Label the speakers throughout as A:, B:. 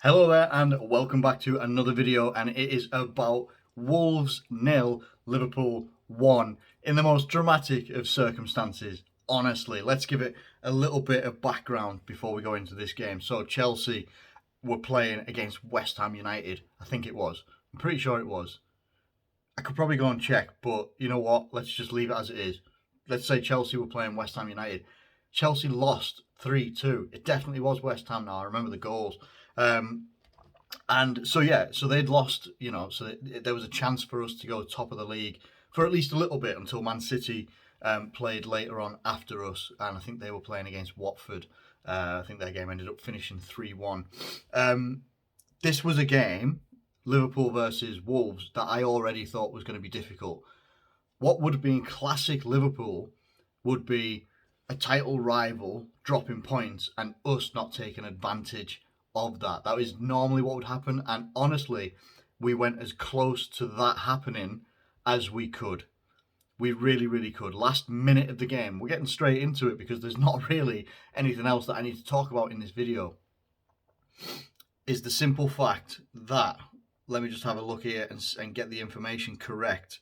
A: Hello there and welcome back to another video, and it is about Wolves nil, Liverpool 1 in the most dramatic of circumstances. Honestly, let's give it a little bit of background before we go into this game. So Chelsea were playing against West Ham United. I think it was. I'm pretty sure it was. I could probably go and check, but you know what? Let's just leave it as it is. Let's say Chelsea were playing West Ham United. Chelsea lost 3-2. It definitely was West Ham now. I remember the goals. And so yeah, so they'd lost, so there was a chance for us to go top of the league for at least a little bit until Man City played later on after us, and I think they were playing against Watford. I think their game ended up finishing 3-1. This was a game, Liverpool versus Wolves, that I already thought was going to be difficult. What would have been classic Liverpool would be a title rival dropping points and us not taking advantage of that. That is normally what would happen, and honestly, we went as close to that happening as we could. We really, really could. Last minute of the game, we're getting straight into it because there's not really anything else that I need to talk about in this video, is the simple fact that, let me just have a look here and get the information correct.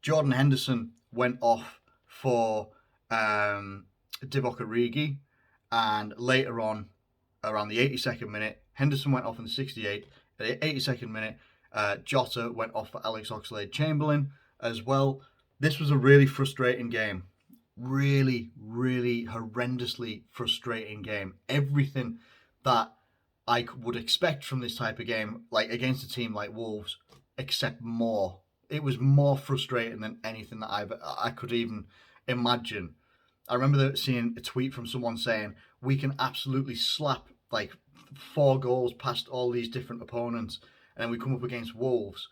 A: Jordan Henderson went off for Divock Origi, and later on, around the 82nd minute, Henderson went off in the 68th. At the 82nd minute, Jota went off for Alex Oxlade-Chamberlain as well. This was a really frustrating game. Really, really horrendously frustrating game. Everything that I would expect from this type of game, like against a team like Wolves, except more. It was more frustrating than anything that I could even imagine. I remember seeing a tweet from someone saying, we can absolutely slap like 4 goals past all these different opponents, and then we come up against Wolves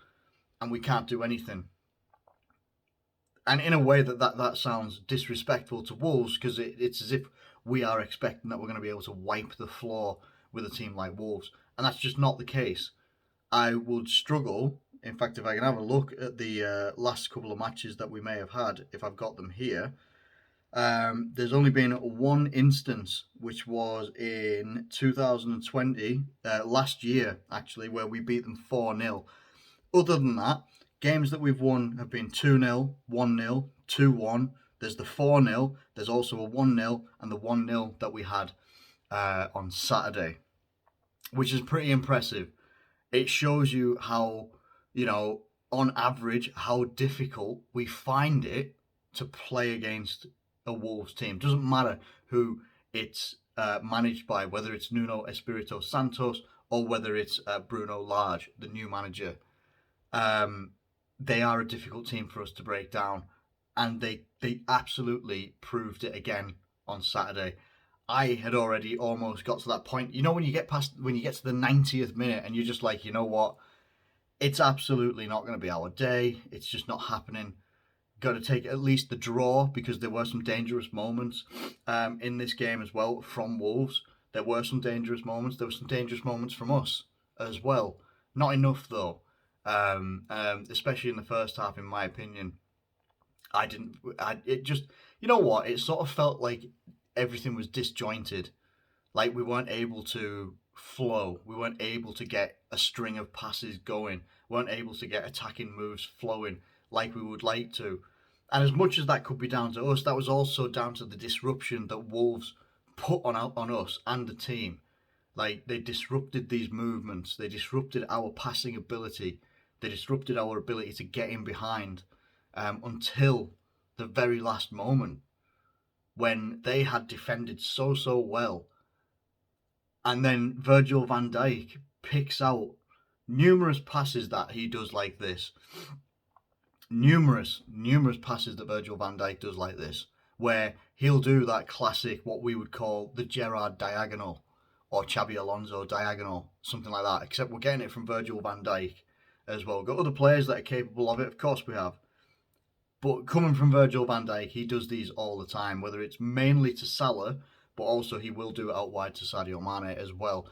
A: and we can't do anything. And in a way that sounds disrespectful to Wolves, because it's as if we are expecting that we're going to be able to wipe the floor with a team like Wolves. And that's just not the case. I would struggle. In fact, if I can have a look at the last couple of matches that we may have had, if I've got them here, there's only been one instance, which was in 2020, last year actually, where we beat them 4-0. Other than that, games that we've won have been 2-0, 1-0, 2-1. There's the 4-0, there's also a 1-0, and the 1-0 that we had on Saturday, which is pretty impressive. It shows you how, on average, how difficult we find it to play against a Wolves team. Doesn't matter who it's managed by, whether it's Nuno Espirito Santos or whether it's Bruno Lage, the new manager. They are a difficult team for us to break down, and they absolutely proved it again on Saturday. I had already almost got to that point. When you get to the 90th minute and you're just like, you know what? It's absolutely not going to be our day. It's just not happening. Got to take at least the draw, because there were some dangerous moments in this game as well from Wolves. There were some dangerous moments. There were some dangerous moments from us as well. Not enough though, especially in the first half, in my opinion. It just, you know what? It sort of felt like everything was disjointed. Like we weren't able to flow. We weren't able to get a string of passes going. We weren't able to get attacking moves flowing like we would like to. And as much as that could be down to us, that was also down to the disruption that Wolves put on us and the team. Like, they disrupted these movements. They disrupted our passing ability. They disrupted our ability to get in behind until the very last moment, when they had defended so well. And then Virgil van Dijk picks out numerous passes that he does like this. Numerous passes that Virgil van Dijk does like this, where he'll do that classic, what we would call the Gerrard diagonal, or Xabi Alonso diagonal, something like that, except we're getting it from Virgil van Dijk as well. We've got other players that are capable of it, of course we have. But coming from Virgil van Dijk, he does these all the time, whether it's mainly to Salah, but also he will do it out wide to Sadio Mane as well.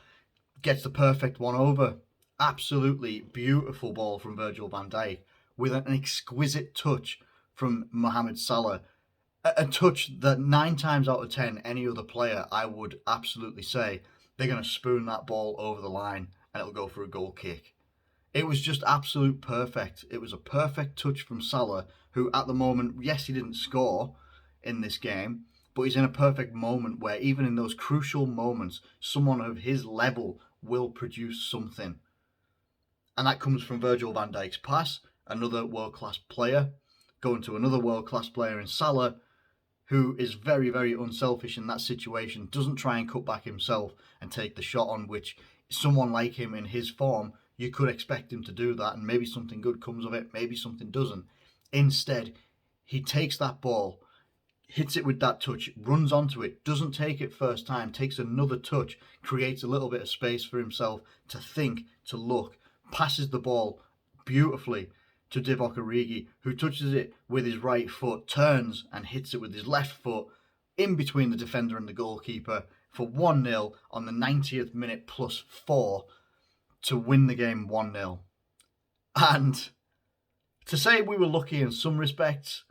A: Gets the perfect one over. Absolutely beautiful ball from Virgil van Dijk, with an exquisite touch from Mohamed Salah. A touch that 9 times out of 10, any other player, I would absolutely say, they're going to spoon that ball over the line and it'll go for a goal kick. It was just absolute perfect. It was a perfect touch from Salah, who at the moment, yes, he didn't score in this game, but he's in a perfect moment where even in those crucial moments, someone of his level will produce something. And that comes from Virgil van Dijk's pass, another world-class player, going to another world-class player in Salah, who is very, very unselfish in that situation, doesn't try and cut back himself and take the shot on, which someone like him in his form, you could expect him to do that, and maybe something good comes of it, maybe something doesn't. Instead, he takes that ball, hits it with that touch, runs onto it, doesn't take it first time, takes another touch, creates a little bit of space for himself to think, to look, passes the ball beautifully to Divock Origi, who touches it with his right foot, turns and hits it with his left foot in between the defender and the goalkeeper for 1-0 on the 90th minute plus 4 to win the game 1-0. And to say we were lucky in some respects,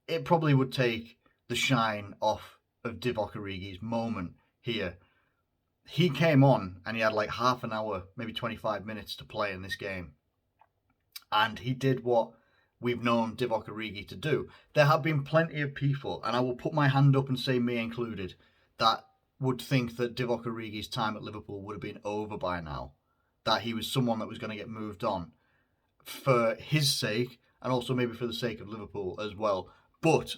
A: it probably would take the shine off of Divock Origi's moment here. He came on and he had like half an hour, maybe 25 minutes to play in this game. And he did what we've known Divock Origi to do. There have been plenty of people, and I will put my hand up and say me included, that would think that Divock Origi's time at Liverpool would have been over by now. That he was someone that was going to get moved on for his sake, and also maybe for the sake of Liverpool as well. But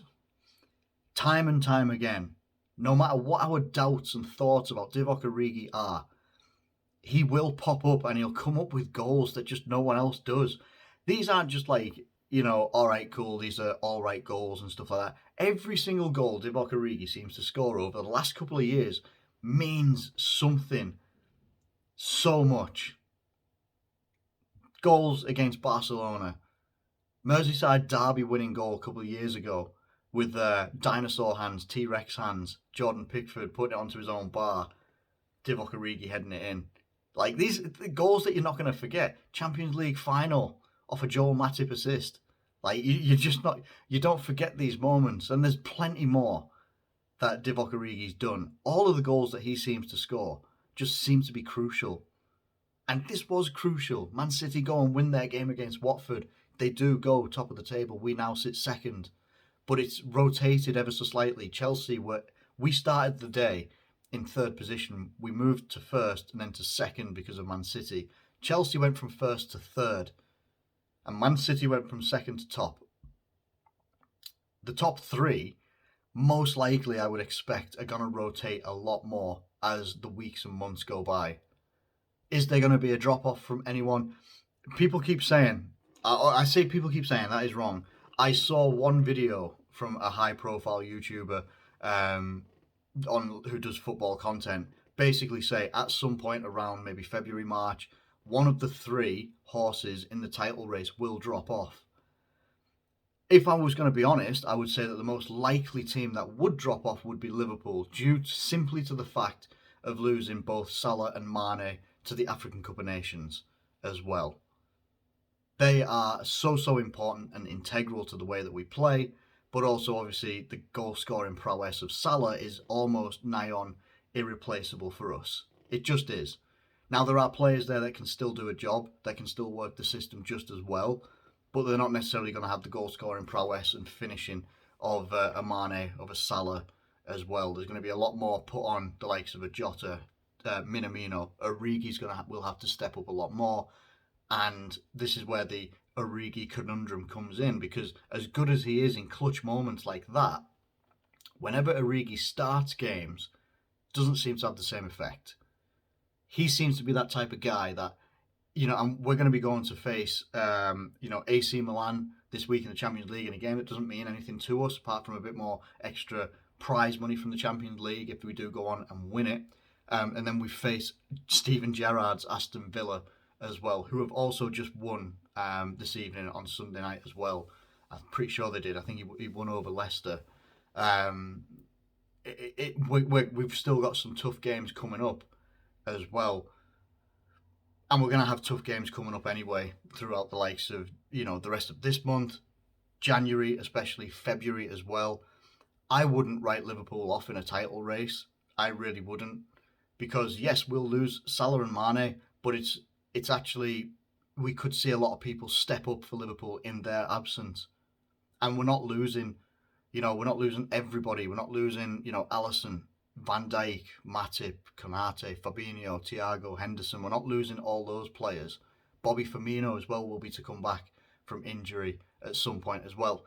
A: time and time again, no matter what our doubts and thoughts about Divock Origi are, he will pop up and he'll come up with goals that just no one else does. These aren't just like, all right, cool, these are all right goals and stuff like that. Every single goal Divock Origi seems to score over the last couple of years means something so much. Goals against Barcelona, Merseyside derby winning goal a couple of years ago with dinosaur hands, T-Rex hands, Jordan Pickford putting it onto his own bar, Divock Origi heading it in. Like these the goals that you're not going to forget. Champions League final off a Joel Matip assist. Like you don't forget these moments, and there's plenty more that Divock Origi's done. All of the goals that he seems to score just seem to be crucial. And this was crucial. Man City go and win their game against Watford. They do go top of the table. We now sit second. But it's rotated ever so slightly. Chelsea, we started the day in third position. We moved to first and then to second because of Man City. Chelsea went from first to third. And Man City went from second to top. The top three, most likely I would expect, are going to rotate a lot more as the weeks and months go by. Is there going to be a drop-off from anyone? People keep saying, I say people keep saying, that is wrong. I saw one video from a high-profile YouTuber who does football content basically say at some point around maybe February, March, one of the three horses in the title race will drop off. If I was going to be honest, I would say that the most likely team that would drop off would be Liverpool, due simply to the fact of losing both Salah and Mane to the African Cup of Nations as well. They are so important and integral to the way that we play, but also obviously the goal-scoring prowess of Salah is almost nigh on irreplaceable for us. It just is. Now, there are players there that can still do a job, that can still work the system just as well, but they're not necessarily going to have the goal-scoring prowess and finishing of a Mane, of a Salah as well. There's going to be a lot more put on the likes of a Jota, Minamino. Origi's will have to step up a lot more, and this is where the Origi conundrum comes in, because as good as he is in clutch moments like that, whenever Origi starts games, doesn't seem to have the same effect. He seems to be that type of guy that, and we're going to be going to face, AC Milan this week in the Champions League in a game that doesn't mean anything to us, apart from a bit more extra prize money from the Champions League if we do go on and win it. And then we face Steven Gerrard's Aston Villa as well, who have also just won this evening on Sunday night as well. I'm pretty sure they did. I think he won over Leicester. We've still got some tough games coming up as well. And we're going to have tough games coming up anyway throughout the likes of, the rest of this month, January, especially February as well. I wouldn't write Liverpool off in a title race. I really wouldn't. Because, yes, we'll lose Salah and Mane, but it's actually, we could see a lot of people step up for Liverpool in their absence, and we're not losing. We're not losing everybody. We're not losing, Alisson, Van Dijk, Matip, Konate, Fabinho, Thiago, Henderson. We're not losing all those players. Bobby Firmino as well will be to come back from injury at some point as well.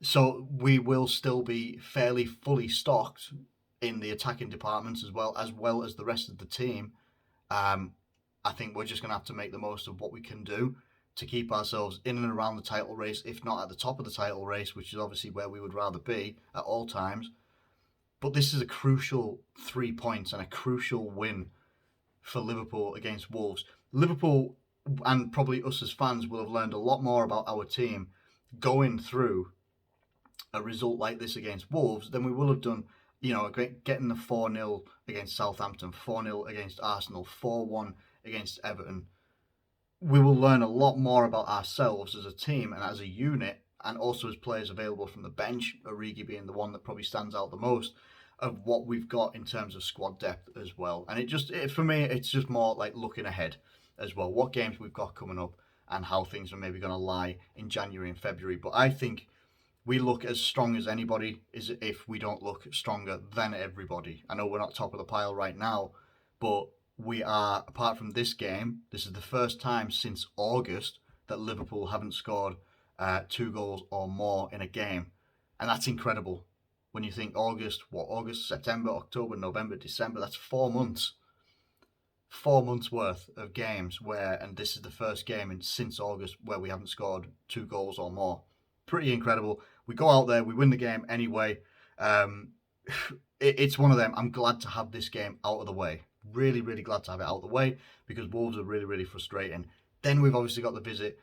A: So we will still be fairly fully stocked in the attacking departments as well as the rest of the team. I think we're just going to have to make the most of what we can do to keep ourselves in and around the title race, if not at the top of the title race, which is obviously where we would rather be at all times. But this is a crucial 3 points and a crucial win for Liverpool against Wolves. Liverpool, and probably us as fans, will have learned a lot more about our team going through a result like this against Wolves than we will have done, getting the 4-0 against Southampton, 4-0 against Arsenal, 4-1 against Everton. We will learn a lot more about ourselves as a team and as a unit, and also as players available from the bench, Origi being the one that probably stands out the most, of what we've got in terms of squad depth as well. And for me, it's just more like looking ahead as well, what games we've got coming up and how things are maybe going to lie in January and February. But I think we look as strong as anybody is if we don't look stronger than everybody. I know we're not top of the pile right now, but we are, apart from this game, this is the first time since August that Liverpool haven't scored 2 goals or more in a game. And that's incredible. When you think August, September, October, November, December, that's 4 months. 4 months worth of games and this is the first game since August where we haven't scored 2 goals or more. Pretty incredible. We go out there, we win the game anyway. It's one of them. I'm glad to have this game out of the way. Really, really glad to have it out of the way, because Wolves are really, really frustrating. Then we've obviously got the visit.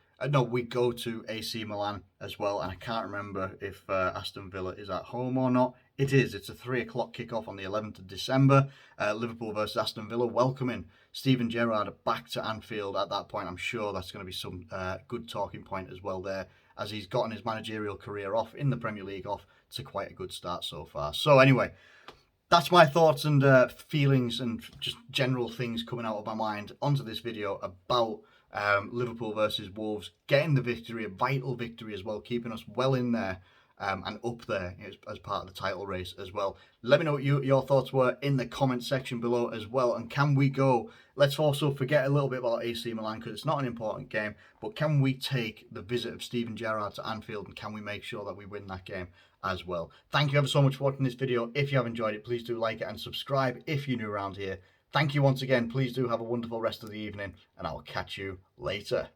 A: We go to AC Milan as well, and I can't remember if Aston Villa is at home or not. It is. It's a 3 o'clock kickoff on the 11th of December. Liverpool versus Aston Villa, welcoming Steven Gerrard back to Anfield at that point. I'm sure that's going to be some good talking point as well there, as he's gotten his managerial career off in the Premier League off to quite a good start so far. So anyway, that's my thoughts and feelings and just general things coming out of my mind onto this video about Liverpool versus Wolves, getting the victory, a vital victory as well, keeping us well in there and up there as part of the title race as well. Let me know what your thoughts were in the comment section below as well. And can we go, let's also forget a little bit about AC Milan, because it's not an important game, but can we take the visit of Steven Gerrard to Anfield, and can we make sure that we win that game as well? Thank you ever so much for watching this video. If you have enjoyed it, please do like it and subscribe if you're new around here. Thank you once again. Please do have a wonderful rest of the evening, and I will catch you later.